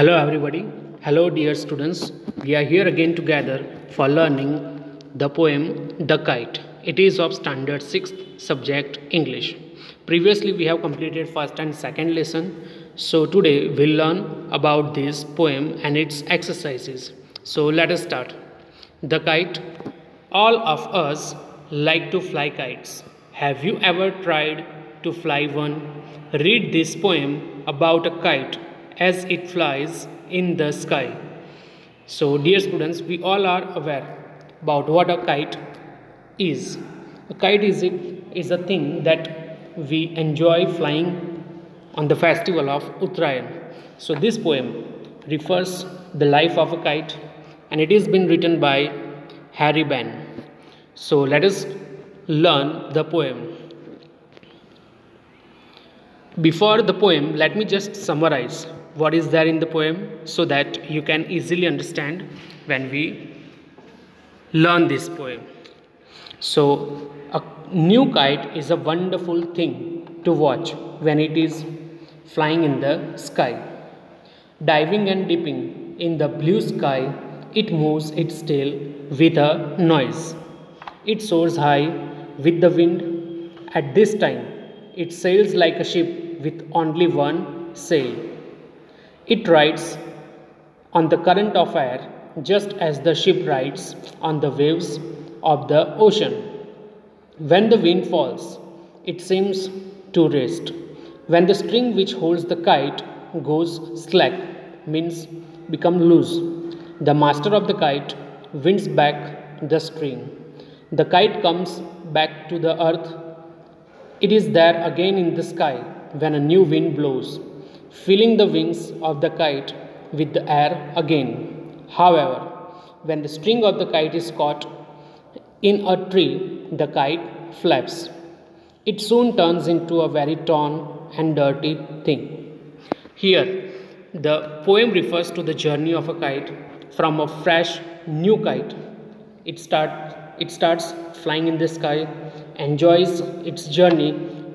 Hello everybody. Hello dear students. We are here again together for learning the poem The Kite. It is of standard 6th subject English. Previously we have completed first and second lesson. So today we'll learn about this poem and its exercises. So let us start. The kite. All of us like to fly kites. Have you ever tried to fly one? Read this poem about a kite as it flies in the sky. So, dear students, we all are aware about what a kite is. A kite is a thing that we enjoy flying on the festival of Uttarayan. So, this poem refers the life of a kite, and it has been written by Harry Benn. So, let us learn the poem. Before the poem, let me just summarize what is there in the poem so that you can easily understand when we learn this poem. So, a new kite is a wonderful thing to watch when it is flying in the sky. Diving and dipping in the blue sky, it moves its tail with a noise. It soars high with the wind. At this time, it sails like a ship with only one sail. It rides on the current of air just as the ship rides on the waves of the ocean. When the wind falls, it seems to rest. When the string which holds the kite goes slack, means become loose, the master of the kite winds back the string. The kite comes back to the earth. It is there again in the sky when a new wind blows, filling the wings of the kite with the air again. However, when the string of the kite is caught in a tree, the kite flaps. It soon turns into a very torn and dirty thing. Here, the poem refers to the journey of a kite from a fresh, new kite. It starts flying in the sky, enjoys its journey,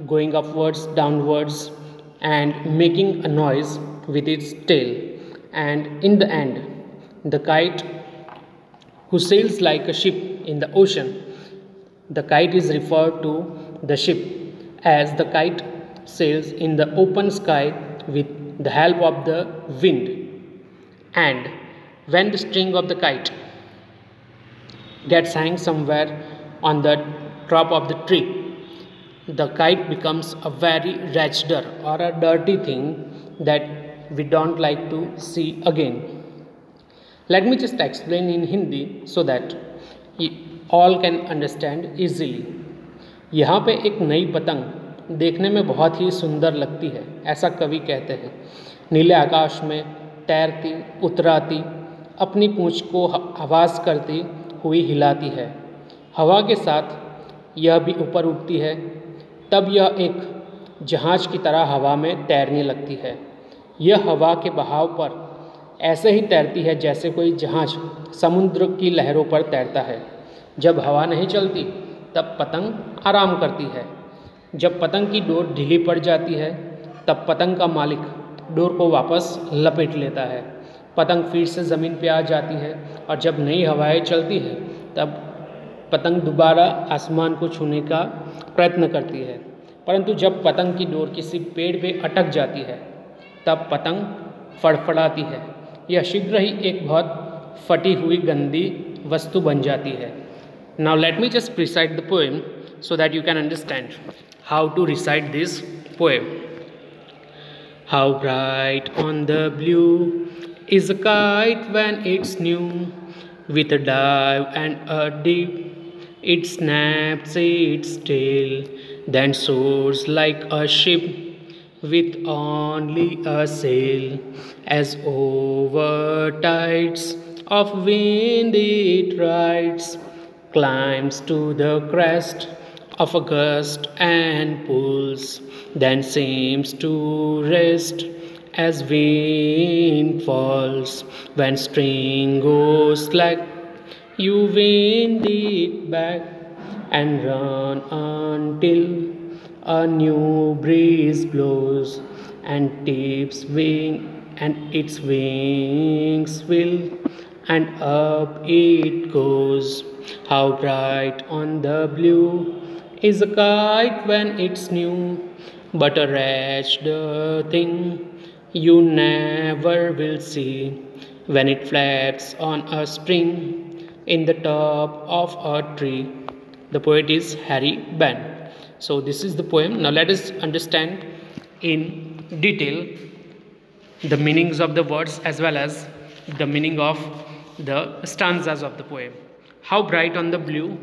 going upwards, downwards, and making a noise with its tail. And in the end, the kite who sails like a ship in the ocean, the kite is referred to the ship as the kite sails in the open sky with the help of the wind. And when the string of the kite gets hung somewhere on the top of the tree, the kite becomes a very wretched or a dirty thing that we don't like to see again. Let me just explain in Hindi so that all can understand easily. यहाँ पे एक नई पतंग देखने में बहुत ही सुंदर लगती है, ऐसा कवि कहते हैं। नीले आकाश में तैरती उतराती, अपनी पूंछ को आवाज़ करती हुई हिलाती है। हवा के साथ यह भी ऊपर उठती है, तब यह एक जहाज़ की तरह हवा में तैरने लगती है। यह हवा के बहाव पर ऐसे ही तैरती है जैसे कोई जहाज़ समुद्र की लहरों पर तैरता है। जब हवा नहीं चलती तब पतंग आराम करती है। जब पतंग की डोर ढीली पड़ जाती है तब पतंग का मालिक डोर को वापस लपेट लेता है। पतंग फिर से ज़मीन पर आ जाती है और जब नई हवाएं चलती है तब पतंग दोबारा आसमान को छूने का प्रयत्न करती है। परंतु जब पतंग की डोर किसी पेड़ पे अटक जाती है तब पतंग फड़फड़ाती है। यह शीघ्र ही एक बहुत फटी हुई गंदी वस्तु बन जाती है। Now let me just recite the poem so that you can understand how to recite this poem. How bright on the blue is a kite when it's new, with a dive and a dip it snaps its tail, then soars like a ship with only a sail. As over tides of wind it rides, climbs to the crest of a gust and pulls, then seems to rest as wind falls. When string goes slack, you wind it back and run until a new breeze blows and tips and its wings fill, and up it goes. How bright on the blue is a kite when it's new, but a wretched thing you never will see when it flaps on a string in the top of a tree. The poet is Harry Benn. So this is the poem. Now let us understand in detail the meanings of the words as well as the meaning of the stanzas of the poem. How bright on the blue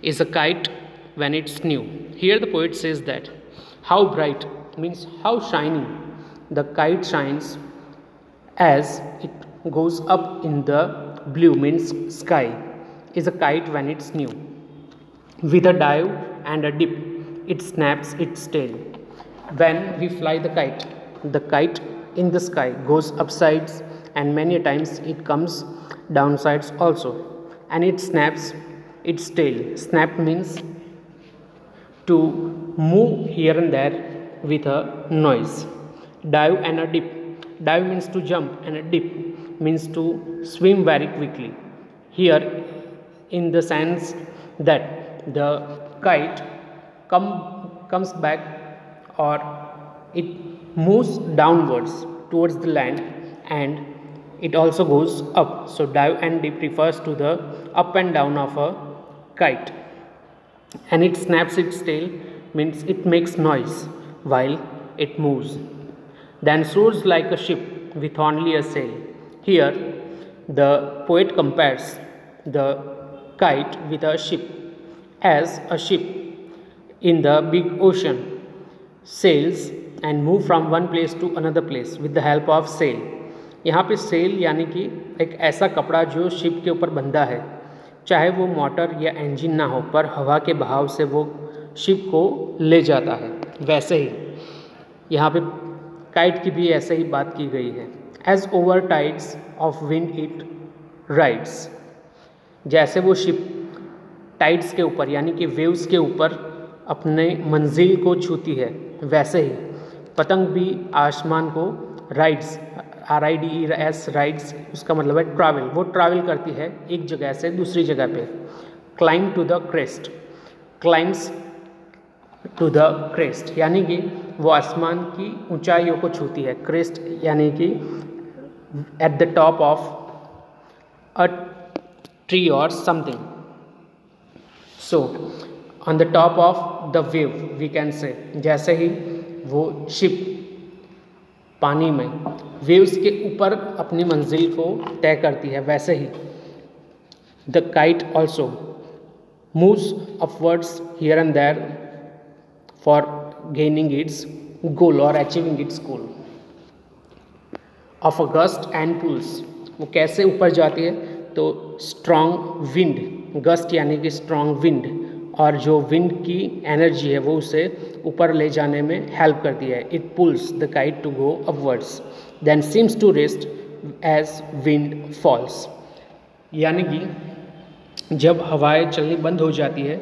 is a kite when it's new. Here the poet says that how bright means how shiny the kite shines as it goes up in the blue means sky is a kite when it's new. With a dive and a dip, it snaps its tail. When we fly the kite in the sky goes upsides and many times it comes downsides also, and it snaps its tail. Snap means to move here and there with a noise. Dive and a dip. Dive means to jump and a dip means to swim very quickly. Here in the sense that the kite comes back or it moves downwards towards the land and it also goes up. So dive and dip refers to the up and down of a kite. And it snaps its tail means it makes noise while it moves. Then soars like a ship with only a sail. Here the poet compares the kite with a ship, as a ship in the big ocean sails and move from one place to another place with the help of sail. यहाँ पे cell यानी कि एक ऐसा कपड़ा जो ship के ऊपर बंधा है, चाहे वो मोटर या इंजन ना हो पर हवा के बहाव से वो शिप को ले जाता है। वैसे ही यहाँ पे काइट की भी ऐसे ही बात की गई है। As over tides of wind it rides, जैसे वो शिप टाइड्स के ऊपर यानी कि वेव्स के ऊपर अपने मंजिल को छूती है, वैसे ही पतंग भी आसमान को राइड्स, RIDES राइड्स, उसका मतलब है ट्रैवल, वो ट्रैवल करती है एक जगह से दूसरी जगह पे। Climb to the crest, climbs to the crest यानी कि वो आसमान की ऊंचाइयों को छूती है। क्रेस्ट यानी कि at the top of a tree और something. So on the top of the wave we can say, जैसे ही वो शिप पानी में वेव्स के ऊपर अपनी मंजिल को तय करती है, वैसे ही the kite also moves upwards here and there for gaining its goal और achieving its goal. Of a gust and pulls, वो कैसे ऊपर जाती है तो स्ट्रॉन्ग विंड, गस्ट यानी कि स्ट्रॉन्ग विंड, और जो विंड की एनर्जी है वो उसे ऊपर ले जाने में हेल्प करती है। It pulls the kite to go upwards then seems to rest as wind falls, यानी कि जब हवाएं चलनी बंद हो जाती है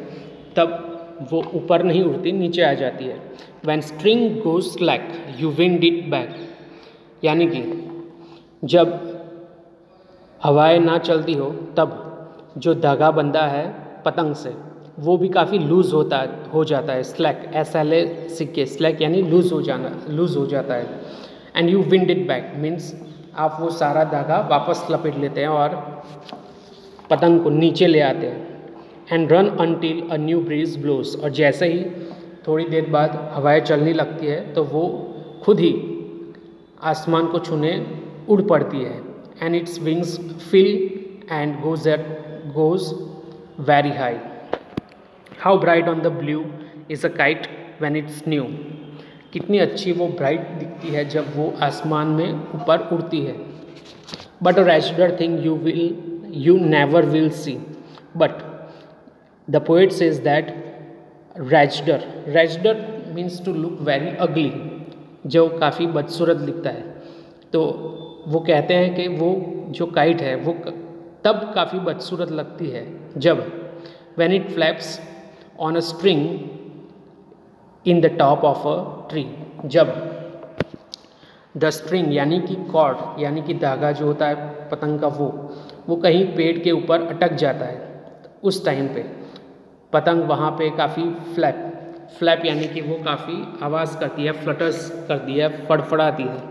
तब वो ऊपर नहीं उड़ती, नीचे आ जाती है। When string goes slack you wind it back, यानी कि जब हवाएं ना चलती हो तब जो धागा बंधा है पतंग से वो भी काफ़ी लूज़ हो जाता है। स्लैक, SLACK, स्लैक यानी लूज़ हो जाता है। And you wind it back means आप वो सारा धागा वापस लपेट लेते हैं और पतंग को नीचे ले आते हैं। And run until a new breeze blows, और जैसे ही थोड़ी देर बाद हवाएं चलने लगती है तो वो खुद ही आसमान को छूने उड़ पड़ती है। And its wings fill and goes very high. How bright on the blue is a kite when it's new, कितनी अच्छी वो ब्राइट दिखती है जब वो आसमान में ऊपर उड़ती है। But a ragged thing you never will see, but the poet says that ragged means to look very ugly, जो काफ़ी बदसूरत दिखता है। तो वो कहते हैं कि वो जो काइट है वो तब काफ़ी बदसूरत लगती है जब when it flaps on a string in the top of a tree, जब द स्ट्रिंग यानी कि कॉर्ड यानी कि धागा जो होता है पतंग का वो कहीं पेड़ के ऊपर अटक जाता है। उस टाइम पे पतंग वहाँ पे काफ़ी फ्लैप यानी कि वो काफ़ी आवाज़ करती है, फ्लटर्स करती है, फड़फड़ाती है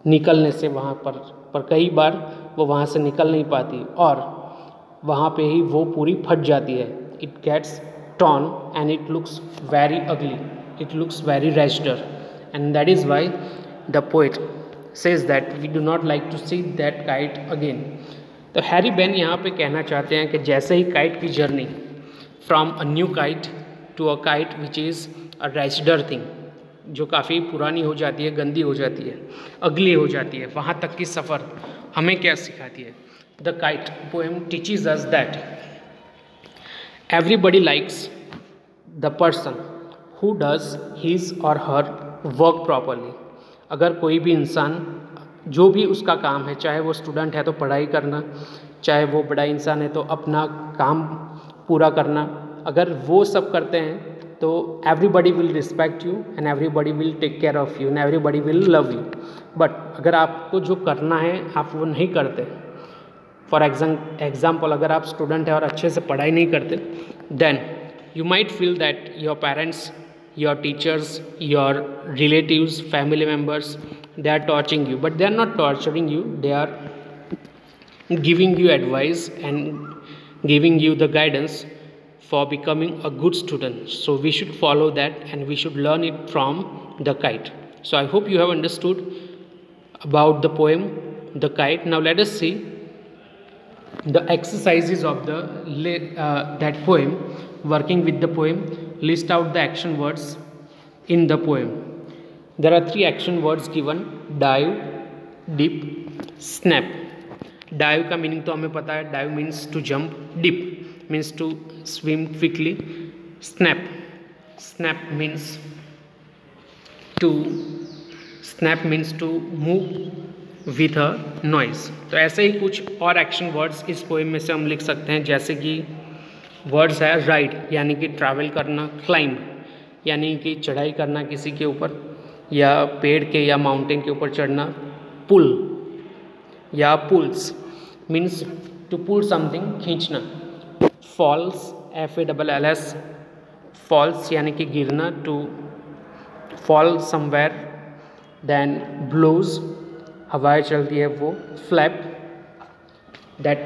निकलने से वहाँ पर कई बार वो वहाँ से निकल नहीं पाती और वहाँ पे ही वो पूरी फट जाती है। It gets torn and it looks very ugly, it looks very register, and that is why the poet says that we do not like to see that kite again. तो हैरी बेन यहाँ पे कहना चाहते हैं कि जैसे ही kite की journey from a new kite to a kite which is a ragged thing, जो काफ़ी पुरानी हो जाती है, गंदी हो जाती है, अगली हो जाती है, वहाँ तक की सफ़र हमें क्या सिखाती है? The kite poem teaches us that everybody likes the person who does his or her work properly. अगर कोई भी इंसान जो भी उसका काम है, चाहे वो स्टूडेंट है तो पढ़ाई करना, चाहे वो बड़ा इंसान है तो अपना काम पूरा करना, अगर वो सब करते हैं तो everybody will respect you and everybody will take care of you and everybody will love you. But अगर आपको जो करना है आप वो नहीं करते, फॉर एग्जाम्पल अगर आप स्टूडेंट हैं और अच्छे से पढ़ाई नहीं करते, then you might feel that your parents, your teachers, your relatives, family members, they are torturing you, but they are not torturing you, they are giving you advice and giving you the guidance for becoming a good student. So we should follow that and we should learn it from the kite. So I hope you have understood about the poem The Kite. Now let us see the exercises of the that poem. Working with the poem, list out the action words in the poem. There are 3 action words given: dive, dip, snap. Dive का meaning तो हमें पता है, dive means to jump, dip means to swim quickly, snap means to move with a noise. तो ऐसे ही कुछ और action words इस पोएम में से हम लिख सकते हैं, जैसे कि वर्ड्स है राइड यानी कि ट्रैवल करना, क्लाइंब यानी कि चढ़ाई करना किसी के ऊपर या पेड़ के या माउंटेन के ऊपर चढ़ना, पुल या pulls means to pull something, खींचना, फॉल्स FALLS फॉल्स यानी कि गिरना, to fall somewhere, then blows हवाएं चलती है वो, flap that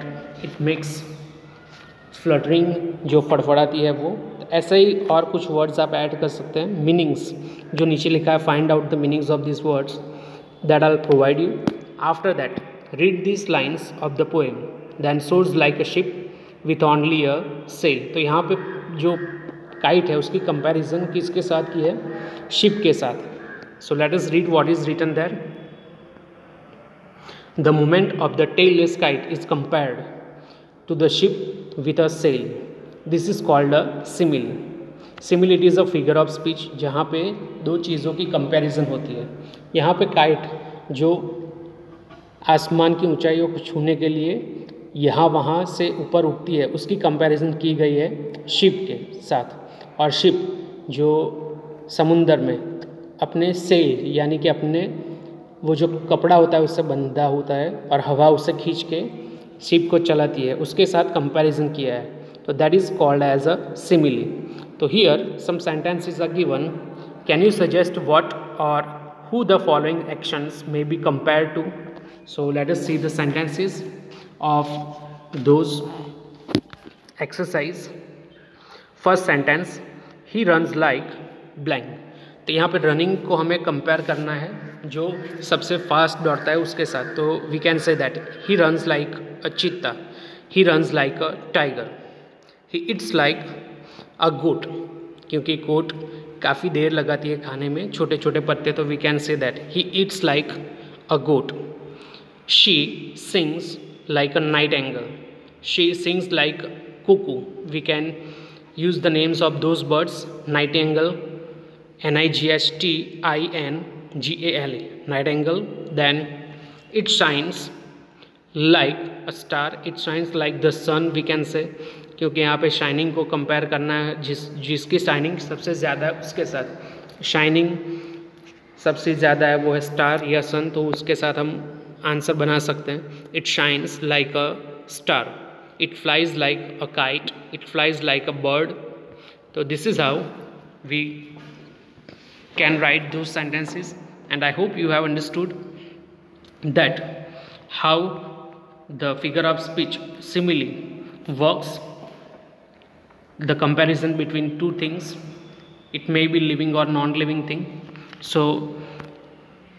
it makes fluttering जो फड़फड़ाती है वो। ऐसे ही और कुछ वर्ड्स आप ऐड कर सकते हैं। मीनिंग्स जो नीचे लिखा है, find out the meanings of this words that I provide you. After that read this lines of the poem, then soars like a ship with only a sail. तो यहाँ पे जो काइट है उसकी कंपैरिजन किसके साथ की है? शिप के साथ। So let us read what is written there. The movement of the tailless kite is compared to the ship with a sail. This is called a simile. Simile it is a figure of speech जहाँ पे दो चीज़ों की comparison होती है। यहाँ पे kite जो आसमान की ऊंचाइयों को छूने के लिए यहाँ वहाँ से ऊपर उठती है, उसकी कंपैरिजन की गई है शिप के साथ। और शिप जो समुंदर में अपने सेल यानी कि अपने वो जो कपड़ा होता है उससे बंधा होता है और हवा उसे खींच के शिप को चलाती है, उसके साथ कंपैरिजन किया है। तो that is called as a simile. तो here some sentences are given. Can you suggest what और who the following actions may be compared to? So let us see the sentences of those exercise. First sentence, he runs like blank. तो यहाँ पे running को हमें compare करना है जो सबसे फास्ट दौड़ता है उसके साथ। तो we can say that he runs like a cheetah, he runs like a tiger, he eats like a goat, क्योंकि गोट काफ़ी देर लगाती है खाने में छोटे छोटे पत्ते, तो we can say that he eats like a goat. She sings like a nightingale, she sings like cuckoo. We can use the names of those birds: nightingale, NIGHTINGALE, nightingale. Then it shines like a star, it shines like the sun, we can say, क्योंकि यहाँ पे shining को compare करना है जिसकी shining सबसे ज़्यादा है उसके साथ। शाइनिंग सबसे ज़्यादा है वो है स्टार या सन, तो उसके साथ हम आंसर बना सकते हैं it shines like a star, it flies like a kite, it flies like a bird. तो this is how we can write those sentences, and I hope you have understood that how the figure of speech simile works, the comparison between two things, it may be living or non-living thing. So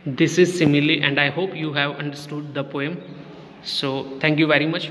this is simile, and I hope you have understood the poem. So thank you very much.